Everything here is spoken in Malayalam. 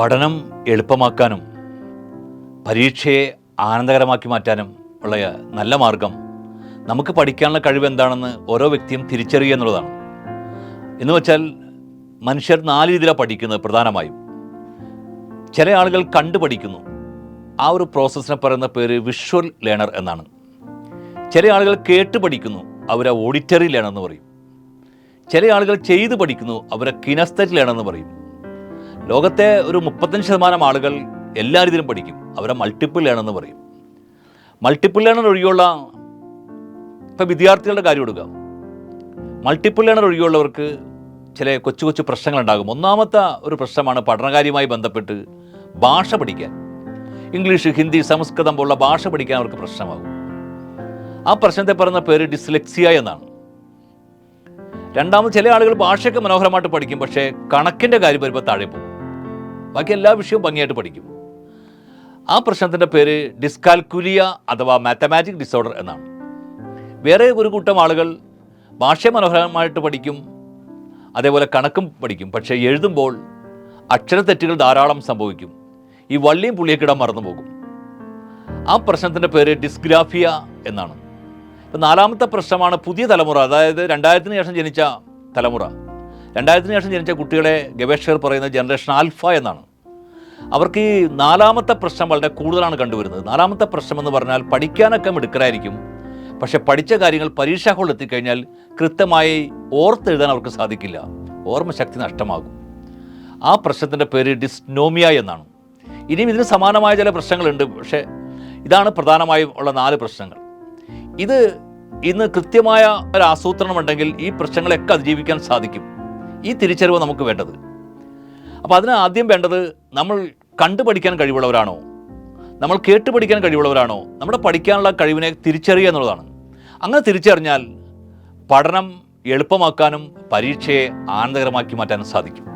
പഠനം എളുപ്പമാക്കാനും പരീക്ഷയെ ആനന്ദകരമാക്കി മാറ്റാനും ഉള്ള നല്ല മാർഗം നമുക്ക് പഠിക്കാനുള്ള കഴിവ് എന്താണെന്ന് ഓരോ വ്യക്തിയും തിരിച്ചറിയുക എന്നുള്ളതാണ്. എന്ന് വെച്ചാൽ മനുഷ്യർ 4 രീതിയിലാണ് പഠിക്കുന്നത്. പ്രധാനമായും ചില ആളുകൾ കണ്ടു പഠിക്കുന്നു. ആ ഒരു പ്രോസസ്സിനെ പറയുന്ന പേര് വിഷ്വൽ ലേണർ എന്നാണ്. ചില ആളുകൾ കേട്ട് പഠിക്കുന്നു, അവരെ ഓഡിറ്ററി ലേണർ എന്ന് പറയും. ചില ആളുകൾ ചെയ്ത് പഠിക്കുന്നു, അവരെ കിനസ്തെറ്റിക് ലേണർ എന്ന് പറയും. ലോകത്തെ ഒരു 35% ആളുകൾ എല്ലാ രീതിയിലും പഠിക്കും, അവരെ മൾട്ടിപ്പിൾ ലേണർ എന്ന് പറയും. മൾട്ടിപ്പിൾ ലേണർ ഒഴികെയുള്ള ഇപ്പോൾ വിദ്യാർത്ഥികളുടെ കാര്യം എടുക്കാം. മൾട്ടിപ്പിൾ ലേണർ ഒഴികെയുള്ളവർക്ക് ചില കൊച്ചു കൊച്ചു പ്രശ്നങ്ങളുണ്ടാകും. ഒന്നാമത്തെ ഒരു പ്രശ്നമാണ് പഠനകാര്യവുമായി ബന്ധപ്പെട്ട് ഭാഷ പഠിക്കാൻ. ഇംഗ്ലീഷ്, ഹിന്ദി, സംസ്കൃതം പോലുള്ള ഭാഷ പഠിക്കാൻ അവർക്ക് പ്രശ്നമാകും. ആ പ്രശ്നത്തെ പറയുന്ന പേര് ഡിസ്ലെക്സിയ എന്നാണ്. രണ്ടാമത് ചില ആളുകൾ ഭാഷയൊക്കെ മനോഹരമായിട്ട് പഠിക്കും, പക്ഷേ കണക്കിൻ്റെ കാര്യം വരുമ്പോൾ താഴെ പോകും. ബാക്കി എല്ലാ വിഷയവും ഭംഗിയായിട്ട് പഠിക്കും. ആ പ്രശ്നത്തിൻ്റെ പേര് ഡിസ്കാൽക്കുലിയ അഥവാ മാത്തമാറ്റിക് ഡിസോർഡർ എന്നാണ്. വേറെ ഒരു കൂട്ടം ആളുകൾ ഭാഷ മനോഹരമായിട്ട് പഠിക്കും, അതേപോലെ കണക്കും പഠിക്കും, പക്ഷേ എഴുതുമ്പോൾ അക്ഷരത്തെറ്റുകൾ ധാരാളം സംഭവിക്കും. ഈ വള്ളിയും പുള്ളിയൊക്കെ മറന്നു പോകും. ആ പ്രശ്നത്തിൻ്റെ പേര് ഡിസ്ഗ്രാഫിയ എന്നാണ്. ഇപ്പം നാലാമത്തെ പ്രശ്നമാണ് പുതിയ തലമുറ, അതായത് 2000-ന് ശേഷം ജനിച്ച തലമുറ. 2000-ന് ശേഷം ജനിച്ച കുട്ടികളെ ഗവേഷകർ പറയുന്നത് ജനറേഷൻ ആൽഫ എന്നാണ്. അവർക്ക് ഈ നാലാമത്തെ പ്രശ്നം വളരെ കൂടുതലാണ് കണ്ടുവരുന്നത്. നാലാമത്തെ പ്രശ്നം എന്ന് പറഞ്ഞാൽ പഠിക്കാനൊക്കെ മിടുക്കരായിരിക്കും, പക്ഷെ പഠിച്ച കാര്യങ്ങൾ പരീക്ഷാ ഹാളിൽ എത്തിക്കഴിഞ്ഞാൽ കൃത്യമായി ഓർത്തെഴുതാൻ അവർക്ക് സാധിക്കില്ല, ഓർമ്മശക്തി നഷ്ടമാകും. ആ പ്രശ്നത്തിൻ്റെ പേര് ഡിസ്നോമിയ എന്നാണ്. ഇനിയും ഇതിന് സമാനമായ ചില പ്രശ്നങ്ങളുണ്ട്, പക്ഷേ ഇതാണ് പ്രധാനമായും ഉള്ള 4 പ്രശ്നങ്ങൾ. ഇത് ഇന്ന് കൃത്യമായ ഒരു ആസൂത്രണം ഉണ്ടെങ്കിൽ ഈ പ്രശ്നങ്ങളെയൊക്കെ അതിജീവിക്കാൻ സാധിക്കും. ഈ തിരിച്ചറിവ് നമുക്ക് വേണ്ടത്. അപ്പോൾ അതിന് ആദ്യം വേണ്ടത് നമ്മൾ കണ്ടുപഠിക്കാൻ കഴിവുള്ളവരാണോ, നമ്മൾ കേട്ട് പഠിക്കാൻ കഴിവുള്ളവരാണോ, നമ്മുടെ പഠിക്കാനുള്ള കഴിവിനെ തിരിച്ചറിയുക എന്നുള്ളതാണ്. അങ്ങനെ തിരിച്ചറിഞ്ഞാൽ പഠനം എളുപ്പമാക്കാനും പരീക്ഷയെ ആനന്ദകരമാക്കി മാറ്റാനും സാധിക്കും.